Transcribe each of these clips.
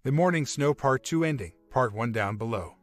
The Morning Snow Part 2 ending, Part 1 down below.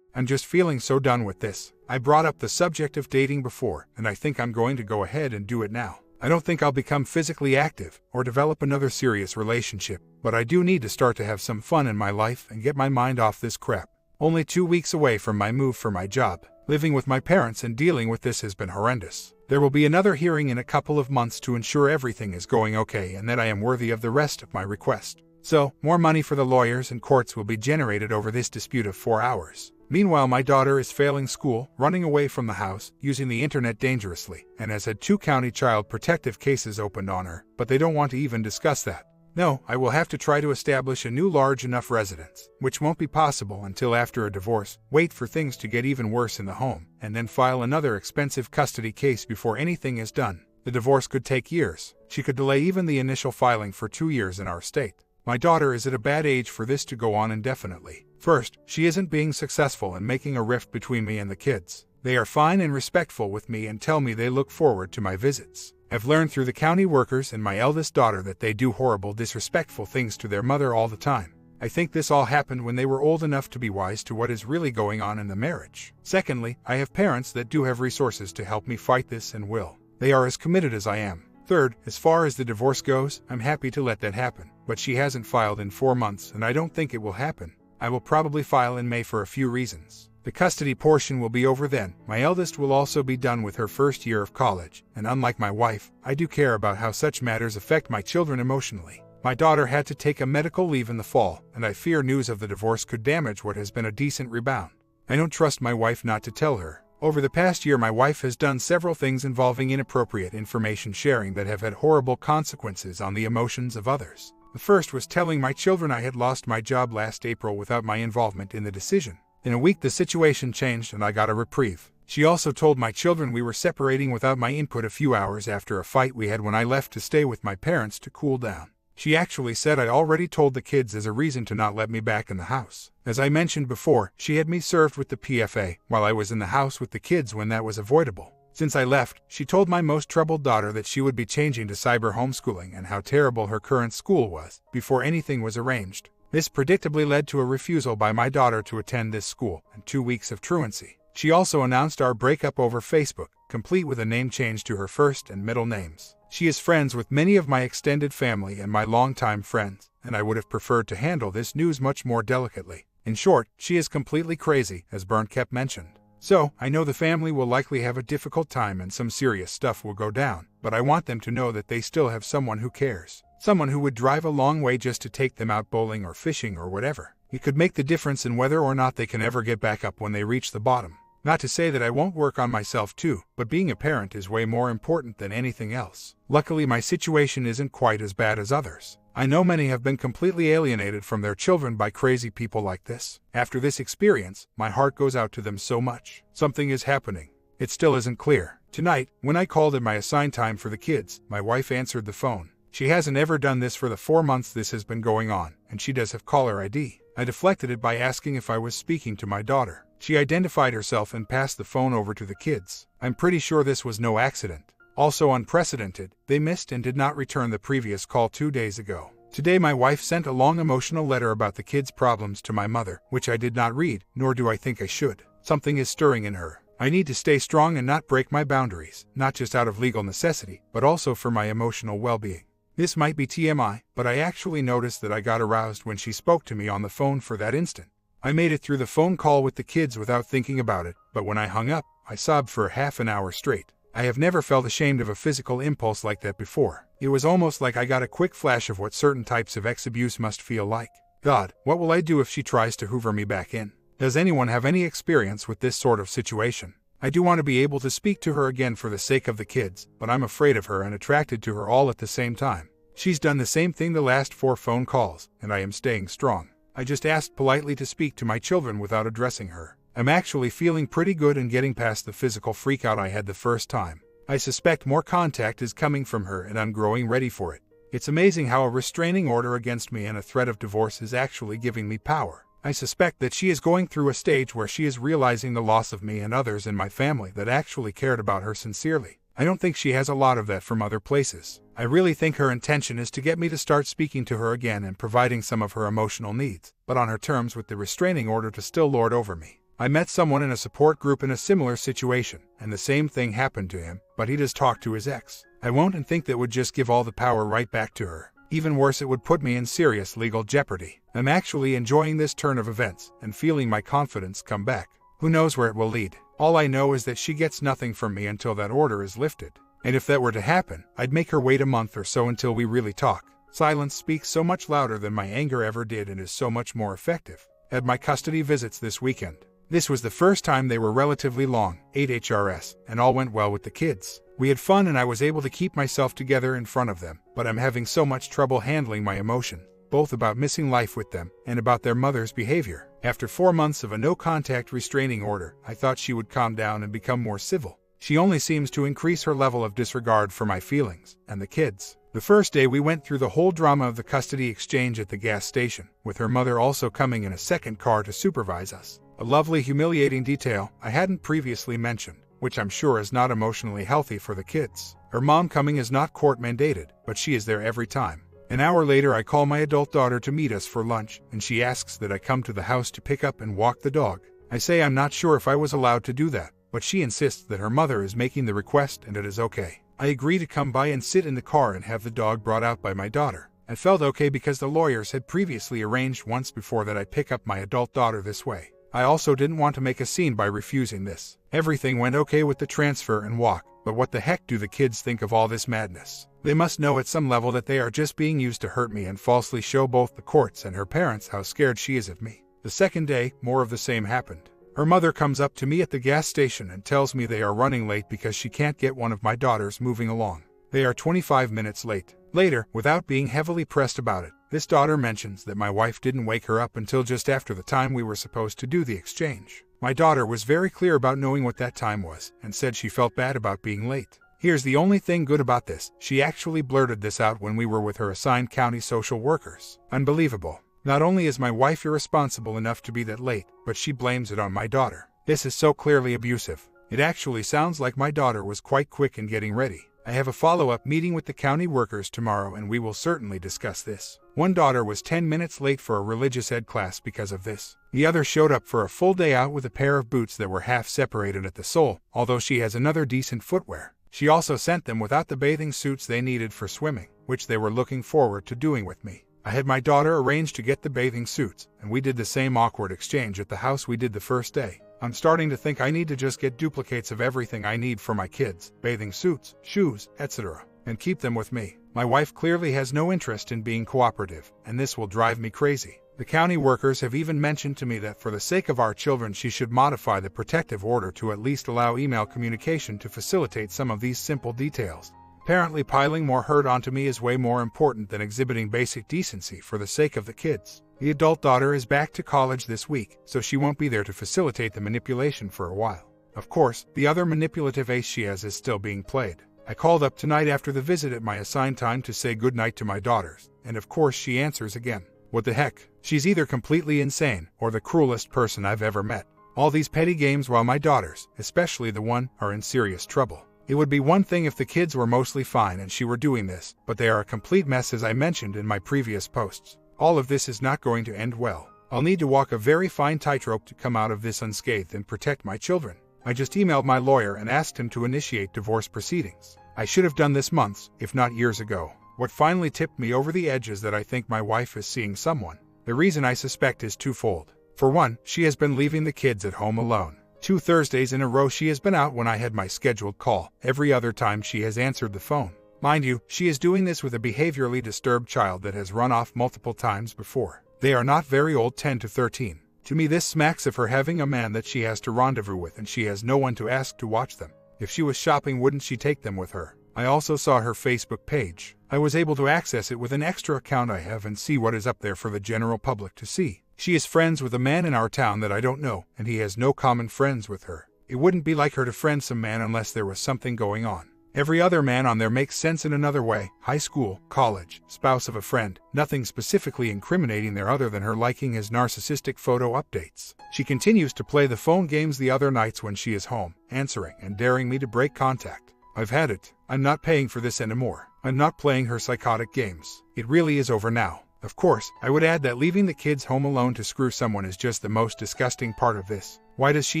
I'm just feeling so done with this. I brought up the subject of dating before, and I think I'm going to go ahead and do it now. I don't think I'll become physically active or develop another serious relationship, but I do need to start to have some fun in my life and get my mind off this crap. Only 2 weeks away from my move for my job. Living with my parents and dealing with this has been horrendous. There will be another hearing in a couple of months to ensure everything is going okay and that I am worthy of the rest of my request. So, more money for the lawyers and courts will be generated over this dispute of 4 hours. Meanwhile, my daughter is failing school, running away from the house, using the internet dangerously, and has had 2 county child protective cases opened on her, but they don't want to even discuss that. No, I will have to try to establish a new large enough residence, which won't be possible until after a divorce, wait for things to get even worse in the home, and then file another expensive custody case before anything is done. The divorce could take years. She could delay even the initial filing for 2 years in our state. My daughter is at a bad age for this to go on indefinitely. First, she isn't being successful in making a rift between me and the kids. They are fine and respectful with me and tell me they look forward to my visits. I've learned through the county workers and my eldest daughter that they do horrible, disrespectful things to their mother all the time. I think this all happened when they were old enough to be wise to what is really going on in the marriage. Secondly, I have parents that do have resources to help me fight this and will. They are as committed as I am. Third, as far as the divorce goes, I'm happy to let that happen, but she hasn't filed in 4 months and I don't think it will happen. I will probably file in May for a few reasons. The custody portion will be over then. My eldest will also be done with her first year of college, and unlike my wife, I do care about how such matters affect my children emotionally. My daughter had to take a medical leave in the fall, and I fear news of the divorce could damage what has been a decent rebound. I don't trust my wife not to tell her. Over the past year, my wife has done several things involving inappropriate information sharing that have had horrible consequences on the emotions of others. The first was telling my children I had lost my job last April without my involvement in the decision. In a week, the situation changed and I got a reprieve. She also told my children we were separating without my input a few hours after a fight we had when I left to stay with my parents to cool down. She actually said I already told the kids as a reason to not let me back in the house. As I mentioned before, she had me served with the PFA while I was in the house with the kids when that was avoidable. Since I left, she told my most troubled daughter that she would be changing to cyber homeschooling and how terrible her current school was, before anything was arranged. This predictably led to a refusal by my daughter to attend this school and 2 weeks of truancy. She also announced our breakup over Facebook, complete with a name change to her first and middle names. She is friends with many of my extended family and my longtime friends, and I would have preferred to handle this news much more delicately. In short, she is completely crazy, as Bernd kept mentioned. So, I know the family will likely have a difficult time and some serious stuff will go down, but I want them to know that they still have someone who cares. Someone who would drive a long way just to take them out bowling or fishing or whatever. It could make the difference in whether or not they can ever get back up when they reach the bottom. Not to say that I won't work on myself too, but being a parent is way more important than anything else. Luckily, my situation isn't quite as bad as others. I know many have been completely alienated from their children by crazy people like this. After this experience, my heart goes out to them so much. Something is happening. It still isn't clear. Tonight, when I called at my assigned time for the kids, my wife answered the phone. She hasn't ever done this for the 4 months this has been going on, and she does have caller ID. I deflected it by asking if I was speaking to my daughter. She identified herself and passed the phone over to the kids. I'm pretty sure this was no accident. Also unprecedented, they missed and did not return the previous call 2 days ago. Today my wife sent a long emotional letter about the kids' problems to my mother, which I did not read, nor do I think I should. Something is stirring in her. I need to stay strong and not break my boundaries, not just out of legal necessity, but also for my emotional well-being. This might be TMI, but I actually noticed that I got aroused when she spoke to me on the phone for that instant. I made it through the phone call with the kids without thinking about it, but when I hung up, I sobbed for half an hour straight. I have never felt ashamed of a physical impulse like that before. It was almost like I got a quick flash of what certain types of ex-abuse must feel like. God, what will I do if she tries to hoover me back in? Does anyone have any experience with this sort of situation? I do want to be able to speak to her again for the sake of the kids, but I'm afraid of her and attracted to her all at the same time. She's done the same thing the last 4 phone calls, and I am staying strong. I just asked politely to speak to my children without addressing her. I'm actually feeling pretty good and getting past the physical freakout I had the first time. I suspect more contact is coming from her and I'm growing ready for it. It's amazing how a restraining order against me and a threat of divorce is actually giving me power. I suspect that she is going through a stage where she is realizing the loss of me and others in my family that actually cared about her sincerely. I don't think she has a lot of that from other places. I really think her intention is to get me to start speaking to her again and providing some of her emotional needs, but on her terms with the restraining order to still lord over me. I met someone in a support group in a similar situation, and the same thing happened to him, but he does talk to his ex. I won't and think that would just give all the power right back to her. Even worse, it would put me in serious legal jeopardy. I'm actually enjoying this turn of events and feeling my confidence come back. Who knows where it will lead? All I know is that she gets nothing from me until that order is lifted. And if that were to happen, I'd make her wait a month or so until we really talk. Silence speaks so much louder than my anger ever did and is so much more effective. Had my custody visits this weekend. This was the first time they were relatively long, 8 HRS, and all went well with the kids. We had fun and I was able to keep myself together in front of them, but I'm having so much trouble handling my emotion, both about missing life with them and about their mother's behavior. After 4 months of a no-contact restraining order, I thought she would calm down and become more civil. She only seems to increase her level of disregard for my feelings and the kids. The first day we went through the whole drama of the custody exchange at the gas station, with her mother also coming in a second car to supervise us. A lovely, humiliating detail I hadn't previously mentioned, which I'm sure is not emotionally healthy for the kids. Her mom coming is not court-mandated, but she is there every time. An hour later I call my adult daughter to meet us for lunch, and she asks that I come to the house to pick up and walk the dog. I say I'm not sure if I was allowed to do that, but she insists that her mother is making the request and it is okay. I agree to come by and sit in the car and have the dog brought out by my daughter. I felt okay because the lawyers had previously arranged once before that I pick up my adult daughter this way. I also didn't want to make a scene by refusing this. Everything went okay with the transfer and walk, but what the heck do the kids think of all this madness? They must know at some level that they are just being used to hurt me and falsely show both the courts and her parents how scared she is of me. The second day, more of the same happened. Her mother comes up to me at the gas station and tells me they are running late because she can't get one of my daughters moving along. They are 25 minutes late. Later, without being heavily pressed about it, this daughter mentions that my wife didn't wake her up until just after the time we were supposed to do the exchange. My daughter was very clear about knowing what that time was and said she felt bad about being late. Here's the only thing good about this: she actually blurted this out when we were with her assigned county social workers. Unbelievable. Not only is my wife irresponsible enough to be that late, but she blames it on my daughter. This is so clearly abusive. It actually sounds like my daughter was quite quick in getting ready. I have a follow-up meeting with the county workers tomorrow and we will certainly discuss this. One daughter was 10 minutes late for a religious ed class because of this. The other showed up for a full day out with a pair of boots that were half separated at the sole, although she has another decent footwear. She also sent them without the bathing suits they needed for swimming, which they were looking forward to doing with me. I had my daughter arrange to get the bathing suits, and we did the same awkward exchange at the house we did the first day. I'm starting to think I need to just get duplicates of everything I need for my kids, bathing suits, shoes, etc., and keep them with me. My wife clearly has no interest in being cooperative, and this will drive me crazy. The county workers have even mentioned to me that for the sake of our children she should modify the protective order to at least allow email communication to facilitate some of these simple details. Apparently piling more hurt onto me is way more important than exhibiting basic decency for the sake of the kids. The adult daughter is back to college this week, so she won't be there to facilitate the manipulation for a while. Of course, the other manipulative ace she has is still being played. I called up tonight after the visit at my assigned time to say goodnight to my daughters, and of course she answers again. What the heck? She's either completely insane or the cruelest person I've ever met. All these petty games while my daughters, especially the one, are in serious trouble. It would be one thing if the kids were mostly fine and she were doing this, but they are a complete mess as I mentioned in my previous posts. All of this is not going to end well. I'll need to walk a very fine tightrope to come out of this unscathed and protect my children. I just emailed my lawyer and asked him to initiate divorce proceedings. I should have done this months, if not years ago. What finally tipped me over the edge is that I think my wife is seeing someone. The reason I suspect is twofold. For one, she has been leaving the kids at home alone. 2 Thursdays in a row she has been out when I had my scheduled call. Every other time she has answered the phone. Mind you, she is doing this with a behaviorally disturbed child that has run off multiple times before. They are not very old, 10 to 13. To me this smacks of her having a man that she has to rendezvous with and she has no one to ask to watch them. If she was shopping, wouldn't she take them with her? I also saw her Facebook page. I was able to access it with an extra account I have and see what is up there for the general public to see. She is friends with a man in our town that I don't know, and he has no common friends with her. It wouldn't be like her to friend some man unless there was something going on. Every other man on there makes sense in another way: high school, college, spouse of a friend, nothing specifically incriminating there other than her liking his narcissistic photo updates. She continues to play the phone games the other nights when she is home, answering and daring me to break contact. I've had it. I'm not paying for this anymore. I'm not playing her psychotic games. It really is over now. Of course, I would add that leaving the kids home alone to screw someone is just the most disgusting part of this. Why does she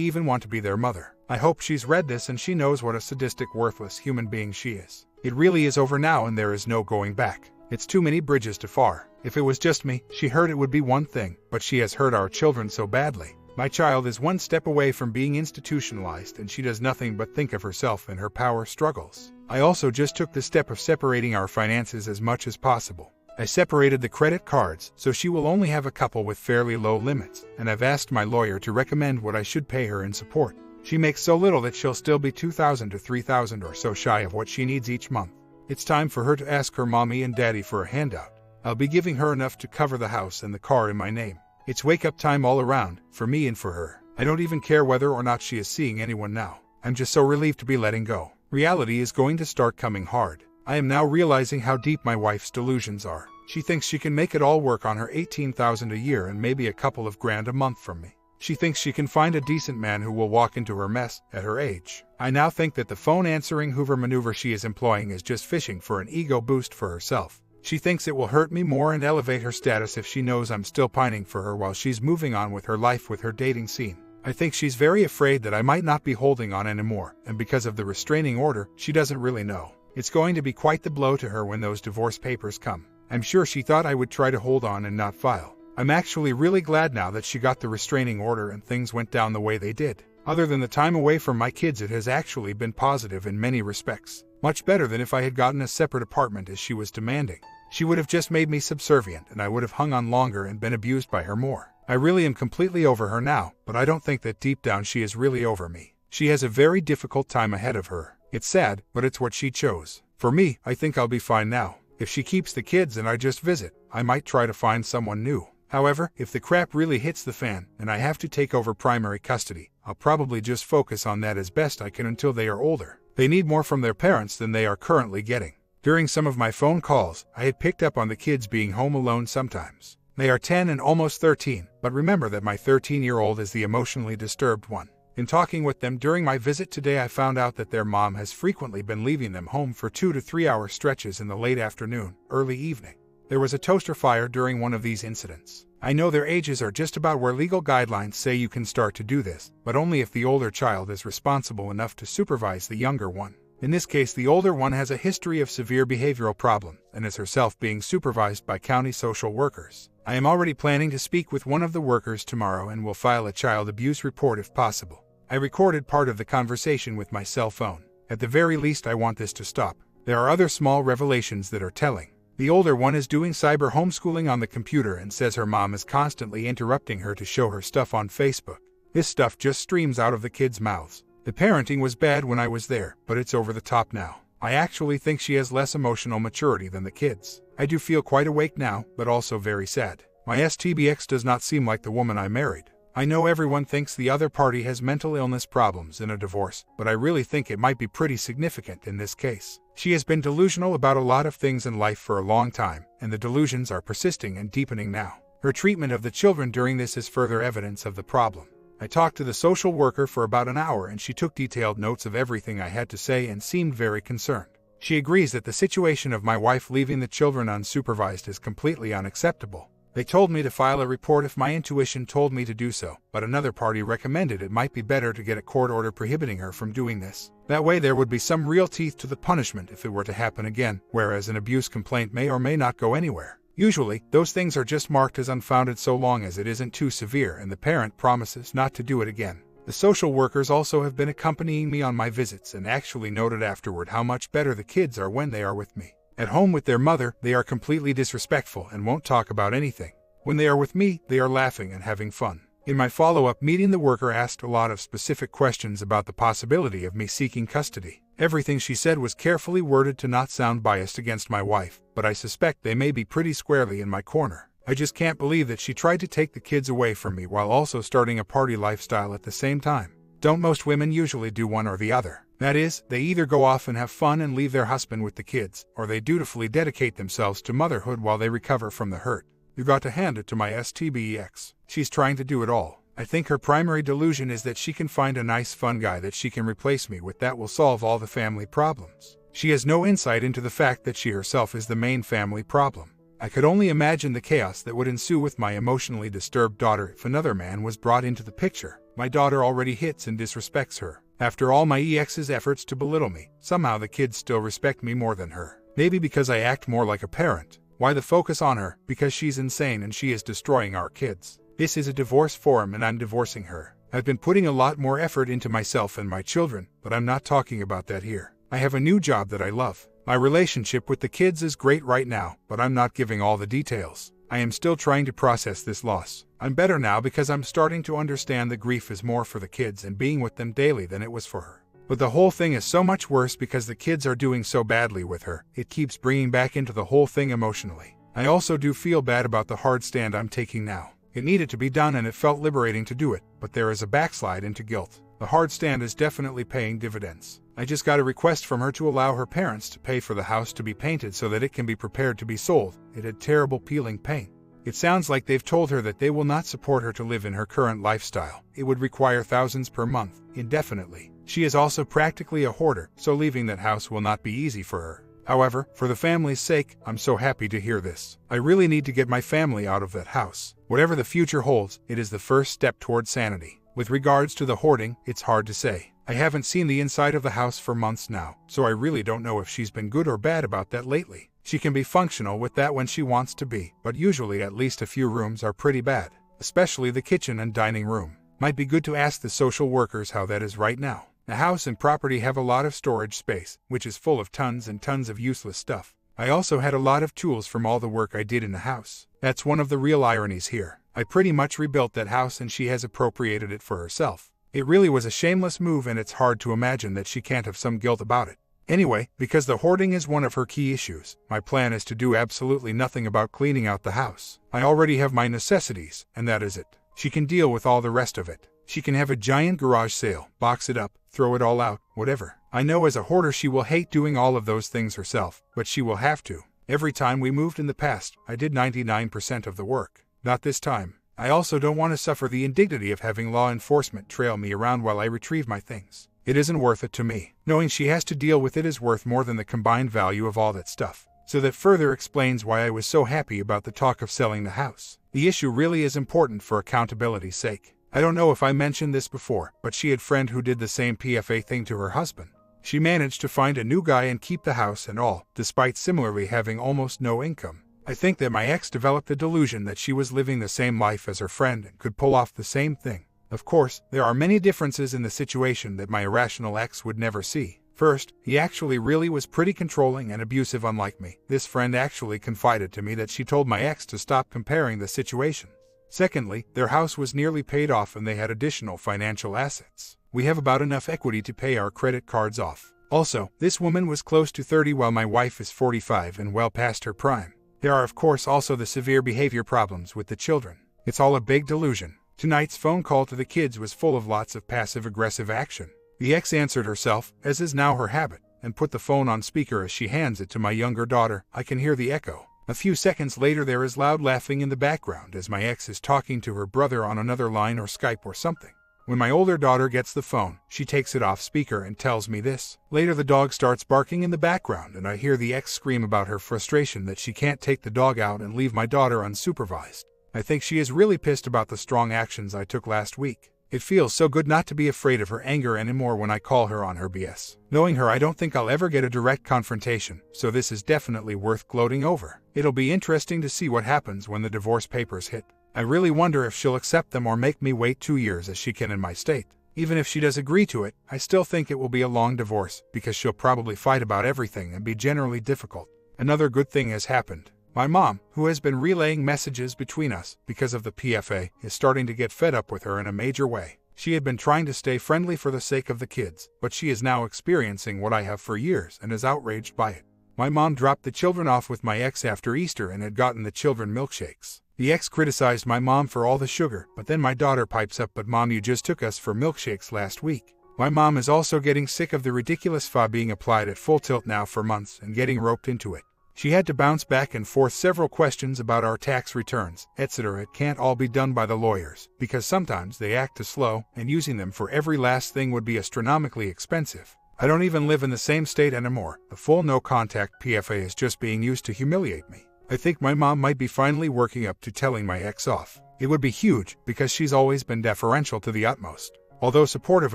even want to be their mother? I hope she's read this and she knows what a sadistic, worthless human being she is. It really is over now and there is no going back. It's too many bridges to far. If it was just me, she heard it would be one thing, but she has hurt our children so badly. My child is one step away from being institutionalized and she does nothing but think of herself and her power struggles. I also just took the step of separating our finances as much as possible. I separated the credit cards, so she will only have a couple with fairly low limits, and I've asked my lawyer to recommend what I should pay her in support. She makes so little that she'll still be $2,000 to $3,000 or so shy of what she needs each month. It's time for her to ask her mommy and daddy for a handout. I'll be giving her enough to cover the house and the car in my name. It's wake-up time all around, for me and for her. I don't even care whether or not she is seeing anyone now. I'm just so relieved to be letting go. Reality is going to start coming hard. I am now realizing how deep my wife's delusions are. She thinks she can make it all work on her $18,000 a year and maybe a couple of grand a month from me. She thinks she can find a decent man who will walk into her mess at her age. I now think that the phone answering Hoover maneuver she is employing is just fishing for an ego boost for herself. She thinks it will hurt me more and elevate her status if she knows I'm still pining for her while she's moving on with her life with her dating scene. I think she's very afraid that I might not be holding on anymore, and because of the restraining order, she doesn't really know. It's going to be quite the blow to her when those divorce papers come. I'm sure she thought I would try to hold on and not file. I'm actually really glad now that she got the restraining order and things went down the way they did. Other than the time away from my kids, it has actually been positive in many respects. Much better than if I had gotten a separate apartment as she was demanding. She would have just made me subservient and I would have hung on longer and been abused by her more. I really am completely over her now, but I don't think that deep down she is really over me. She has a very difficult time ahead of her. It's sad, but it's what she chose. For me, I think I'll be fine now. If she keeps the kids and I just visit, I might try to find someone new. However, if the crap really hits the fan and I have to take over primary custody, I'll probably just focus on that as best I can until they are older. They need more from their parents than they are currently getting. During some of my phone calls, I had picked up on the kids being home alone sometimes. They are 10 and almost 13, but remember that my 13-year-old is the emotionally disturbed one. In talking with them during my visit today, I found out that their mom has frequently been leaving them home for 2 to 3 hour stretches in the late afternoon, early evening. There was a toaster fire during one of these incidents. I know their ages are just about where legal guidelines say you can start to do this, but only if the older child is responsible enough to supervise the younger one. In this case, the older one has a history of severe behavioral problems and is herself being supervised by county social workers. I am already planning to speak with one of the workers tomorrow and will file a child abuse report if possible. I recorded part of the conversation with my cell phone. At the very least, I want this to stop. There are other small revelations that are telling. The older one is doing cyber homeschooling on the computer and says her mom is constantly interrupting her to show her stuff on Facebook. This stuff just streams out of the kids' mouths. The parenting was bad when I was there, but it's over the top now. I actually think she has less emotional maturity than the kids. I do feel quite awake now, but also very sad. My STBX does not seem like the woman I married. I know everyone thinks the other party has mental illness problems in a divorce, but I really think it might be pretty significant in this case. She has been delusional about a lot of things in life for a long time, and the delusions are persisting and deepening now. Her treatment of the children during this is further evidence of the problem. I talked to the social worker for about an hour and she took detailed notes of everything I had to say and seemed very concerned. She agrees that the situation of my wife leaving the children unsupervised is completely unacceptable. They told me to file a report if my intuition told me to do so, but another party recommended it might be better to get a court order prohibiting her from doing this. That way there would be some real teeth to the punishment if it were to happen again, whereas an abuse complaint may or may not go anywhere. Usually, those things are just marked as unfounded so long as it isn't too severe and the parent promises not to do it again. The social workers also have been accompanying me on my visits and actually noted afterward how much better the kids are when they are with me. At home with their mother, they are completely disrespectful and won't talk about anything. When they are with me, they are laughing and having fun. In my follow-up meeting, the worker asked a lot of specific questions about the possibility of me seeking custody. Everything she said was carefully worded to not sound biased against my wife, but I suspect they may be pretty squarely in my corner. I just can't believe that she tried to take the kids away from me while also starting a party lifestyle at the same time. Don't most women usually do one or the other? That is, they either go off and have fun and leave their husband with the kids, or they dutifully dedicate themselves to motherhood while they recover from the hurt. You got to hand it to my STBEX. She's trying to do it all. I think her primary delusion is that she can find a nice fun guy that she can replace me with that will solve all the family problems. She has no insight into the fact that she herself is the main family problem. I could only imagine the chaos that would ensue with my emotionally disturbed daughter if another man was brought into the picture. My daughter already hits and disrespects her. After all my ex's efforts to belittle me, somehow the kids still respect me more than her. Maybe because I act more like a parent. Why the focus on her? Because she's insane and she is destroying our kids. This is a divorce forum and I'm divorcing her. I've been putting a lot more effort into myself and my children, but I'm not talking about that here. I have a new job that I love. My relationship with the kids is great right now, but I'm not giving all the details. I am still trying to process this loss. I'm better now because I'm starting to understand the grief is more for the kids and being with them daily than it was for her. But the whole thing is so much worse because the kids are doing so badly with her. It keeps bringing back into the whole thing emotionally. I also do feel bad about the hard stand I'm taking now. It needed to be done and it felt liberating to do it, but there is a backslide into guilt. The hard stand is definitely paying dividends. I just got a request from her to allow her parents to pay for the house to be painted so that it can be prepared to be sold. It had terrible peeling paint. It sounds like they've told her that they will not support her to live in her current lifestyle. It would require thousands per month, indefinitely. She is also practically a hoarder, so leaving that house will not be easy for her. However, for the family's sake, I'm so happy to hear this. I really need to get my family out of that house. Whatever the future holds, it is the first step toward sanity. With regards to the hoarding, it's hard to say. I haven't seen the inside of the house for months now, so I really don't know if she's been good or bad about that lately. She can be functional with that when she wants to be, but usually at least a few rooms are pretty bad, especially the kitchen and dining room. Might be good to ask the social workers how that is right now. The house and property have a lot of storage space, which is full of tons and tons of useless stuff. I also had a lot of tools from all the work I did in the house. That's one of the real ironies here. I pretty much rebuilt that house and she has appropriated it for herself. It really was a shameless move and it's hard to imagine that she can't have some guilt about it. Anyway, because the hoarding is one of her key issues, my plan is to do absolutely nothing about cleaning out the house. I already have my necessities, and that is it. She can deal with all the rest of it. She can have a giant garage sale, box it up, throw it all out, whatever. I know as a hoarder she will hate doing all of those things herself, but she will have to. Every time we moved in the past, I did 99% of the work. Not this time. I also don't want to suffer the indignity of having law enforcement trail me around while I retrieve my things. It isn't worth it to me. Knowing she has to deal with it is worth more than the combined value of all that stuff. So that further explains why I was so happy about the talk of selling the house. The issue really is important for accountability's sake. I don't know if I mentioned this before, but she had a friend who did the same PFA thing to her husband. She managed to find a new guy and keep the house and all, despite similarly having almost no income. I think that my ex developed the delusion that she was living the same life as her friend and could pull off the same thing. Of course, there are many differences in the situation that my irrational ex would never see. First, he actually really was pretty controlling and abusive unlike me. This friend actually confided to me that she told my ex to stop comparing the situation. Secondly, their house was nearly paid off and they had additional financial assets. We have about enough equity to pay our credit cards off. Also, this woman was close to 30 while my wife is 45 and well past her prime. There are of course also the severe behavior problems with the children. It's all a big delusion. Tonight's phone call to the kids was full of lots of passive-aggressive action. The ex answered herself, as is now her habit, and put the phone on speaker as she hands it to my younger daughter. I can hear the echo. A few seconds later there is loud laughing in the background as my ex is talking to her brother on another line or Skype or something. When my older daughter gets the phone, she takes it off speaker and tells me this. Later the dog starts barking in the background and I hear the ex scream about her frustration that she can't take the dog out and leave my daughter unsupervised. I think she is really pissed about the strong actions I took last week. It feels so good not to be afraid of her anger anymore when I call her on her BS. Knowing her, I don't think I'll ever get a direct confrontation, so this is definitely worth gloating over. It'll be interesting to see what happens when the divorce papers hit. I really wonder if she'll accept them or make me wait 2 years as she can in my state. Even if she does agree to it, I still think it will be a long divorce, because she'll probably fight about everything and be generally difficult. Another good thing has happened. My mom, who has been relaying messages between us because of the PFA, is starting to get fed up with her in a major way. She had been trying to stay friendly for the sake of the kids, but she is now experiencing what I have for years and is outraged by it. My mom dropped the children off with my ex after Easter and had gotten the children milkshakes. The ex criticized my mom for all the sugar, but then my daughter pipes up, "But Mom, you just took us for milkshakes last week." My mom is also getting sick of the ridiculous FA being applied at full tilt now for months and getting roped into it. She had to bounce back and forth several questions about our tax returns, etc. It can't all be done by the lawyers, because sometimes they act too slow, and using them for every last thing would be astronomically expensive. I don't even live in the same state anymore. The full no-contact PFA is just being used to humiliate me. I think my mom might be finally working up to telling my ex off. It would be huge, because she's always been deferential to the utmost. Although supportive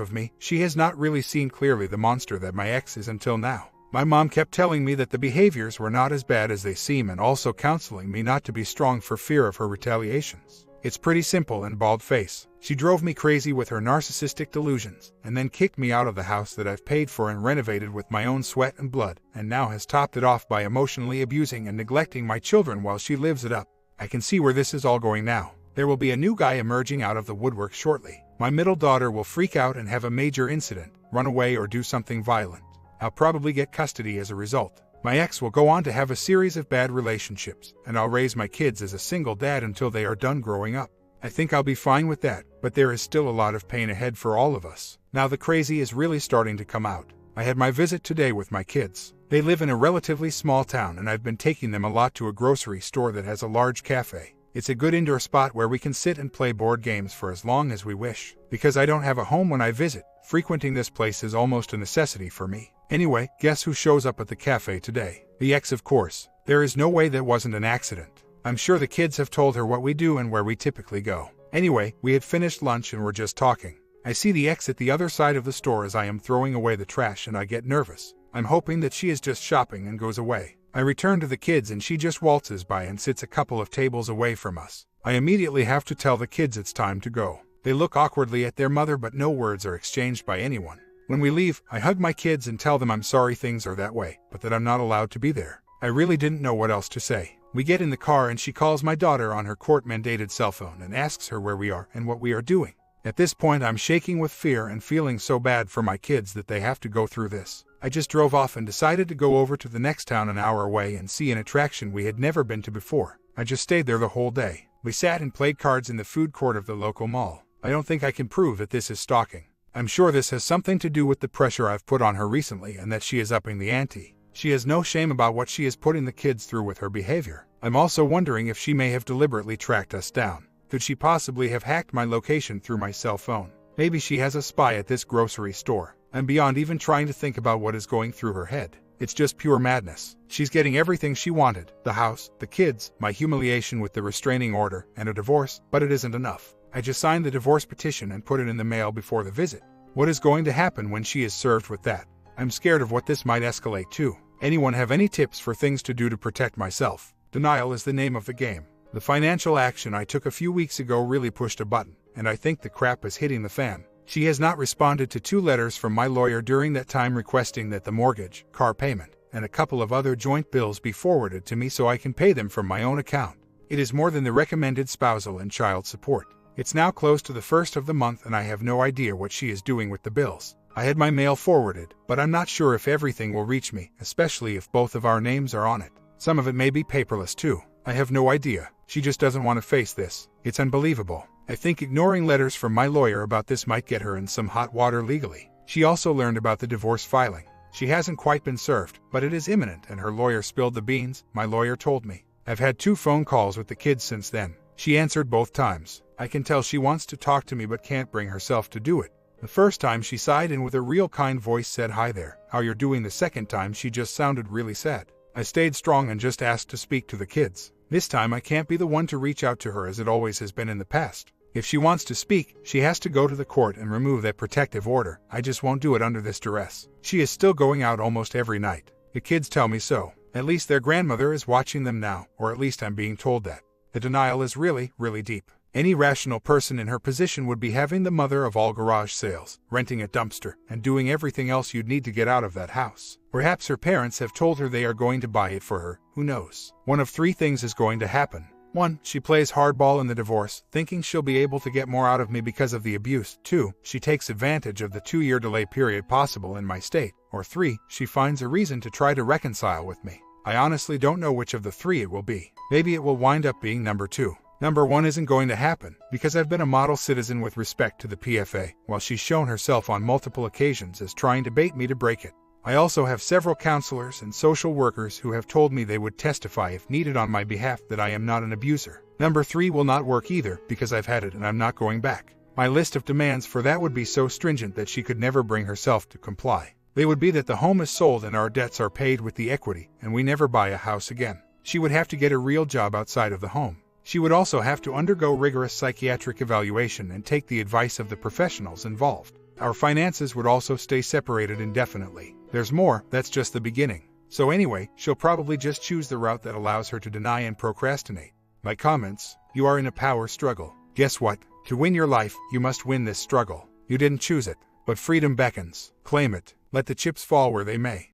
of me, she has not really seen clearly the monster that my ex is until now. My mom kept telling me that the behaviors were not as bad as they seem and also counseling me not to be strong for fear of her retaliations. It's pretty simple and bald-faced. She drove me crazy with her narcissistic delusions, and then kicked me out of the house that I've paid for and renovated with my own sweat and blood, and now has topped it off by emotionally abusing and neglecting my children while she lives it up. I can see where this is all going now. There will be a new guy emerging out of the woodwork shortly. My middle daughter will freak out and have a major incident, run away or do something violent. I'll probably get custody as a result. My ex will go on to have a series of bad relationships, and I'll raise my kids as a single dad until they are done growing up. I think I'll be fine with that, but there is still a lot of pain ahead for all of us. Now the crazy is really starting to come out. I had my visit today with my kids. They live in a relatively small town, and I've been taking them a lot to a grocery store that has a large cafe. It's a good indoor spot where we can sit and play board games for as long as we wish. Because I don't have a home when I visit, frequenting this place is almost a necessity for me. Anyway, guess who shows up at the cafe today? The ex, of course. There is no way that wasn't an accident. I'm sure the kids have told her what we do and where we typically go. Anyway, we had finished lunch and were just talking. I see the ex at the other side of the store as I am throwing away the trash, and I get nervous. I'm hoping that she is just shopping and goes away. I return to the kids and she just waltzes by and sits a couple of tables away from us. I immediately have to tell the kids it's time to go. They look awkwardly at their mother, but no words are exchanged by anyone. When we leave, I hug my kids and tell them I'm sorry things are that way, but that I'm not allowed to be there. I really didn't know what else to say. We get in the car and she calls my daughter on her court-mandated cell phone and asks her where we are and what we are doing. At this point, I'm shaking with fear and feeling so bad for my kids that they have to go through this. I just drove off and decided to go over to the next town an hour away and see an attraction we had never been to before. I just stayed there the whole day. We sat and played cards in the food court of the local mall. I don't think I can prove that this is stalking. I'm sure this has something to do with the pressure I've put on her recently and that she is upping the ante. She has no shame about what she is putting the kids through with her behavior. I'm also wondering if she may have deliberately tracked us down. Could she possibly have hacked my location through my cell phone? Maybe she has a spy at this grocery store. I'm beyond even trying to think about what is going through her head. It's just pure madness. She's getting everything she wanted: the house, the kids, my humiliation with the restraining order, and a divorce, but it isn't enough. I just signed the divorce petition and put it in the mail before the visit. What is going to happen when she is served with that? I'm scared of what this might escalate to. Anyone have any tips for things to do to protect myself? Denial is the name of the game. The financial action I took a few weeks ago really pushed a button, and I think the crap is hitting the fan. She has not responded to 2 letters from my lawyer during that time requesting that the mortgage, car payment, and a couple of other joint bills be forwarded to me so I can pay them from my own account. It is more than the recommended spousal and child support. It's now close to the first of the month and I have no idea what she is doing with the bills. I had my mail forwarded, but I'm not sure if everything will reach me, especially if both of our names are on it. Some of it may be paperless too. I have no idea. She just doesn't want to face this. It's unbelievable. I think ignoring letters from my lawyer about this might get her in some hot water legally. She also learned about the divorce filing. She hasn't quite been served, but it is imminent and her lawyer spilled the beans, my lawyer told me. I've had 2 phone calls with the kids since then. She answered both times. I can tell she wants to talk to me but can't bring herself to do it. The first time she sighed and with a real kind voice said, "Hi there, how you're doing?" The second time she just sounded really sad. I stayed strong and just asked to speak to the kids. This time I can't be the one to reach out to her as it always has been in the past. If she wants to speak, she has to go to the court and remove that protective order. I just won't do it under this duress. She is still going out almost every night. The kids tell me so. At least their grandmother is watching them now, or at least I'm being told that. The denial is really, really deep. Any rational person in her position would be having the mother of all garage sales, renting a dumpster, and doing everything else you'd need to get out of that house. Perhaps her parents have told her they are going to buy it for her. Who knows? One of 3 things is going to happen. 1. She plays hardball in the divorce, thinking she'll be able to get more out of me because of the abuse. 2. She takes advantage of the 2-year delay period possible in my state. Or 3. She finds a reason to try to reconcile with me. I honestly don't know which of the 3 it will be. Maybe it will wind up being number 2. Number 1 isn't going to happen, because I've been a model citizen with respect to the PFA, while she's shown herself on multiple occasions as trying to bait me to break it. I also have several counselors and social workers who have told me they would testify if needed on my behalf that I am not an abuser. Number 3 will not work either because I've had it and I'm not going back. My list of demands for that would be so stringent that she could never bring herself to comply. They would be that the home is sold and our debts are paid with the equity and we never buy a house again. She would have to get a real job outside of the home. She would also have to undergo rigorous psychiatric evaluation and take the advice of the professionals involved. Our finances would also stay separated indefinitely. There's more, that's just the beginning. So anyway, she'll probably just choose the route that allows her to deny and procrastinate. My comments: you are in a power struggle. Guess what? To win your life, you must win this struggle. You didn't choose it, but freedom beckons. Claim it. Let the chips fall where they may.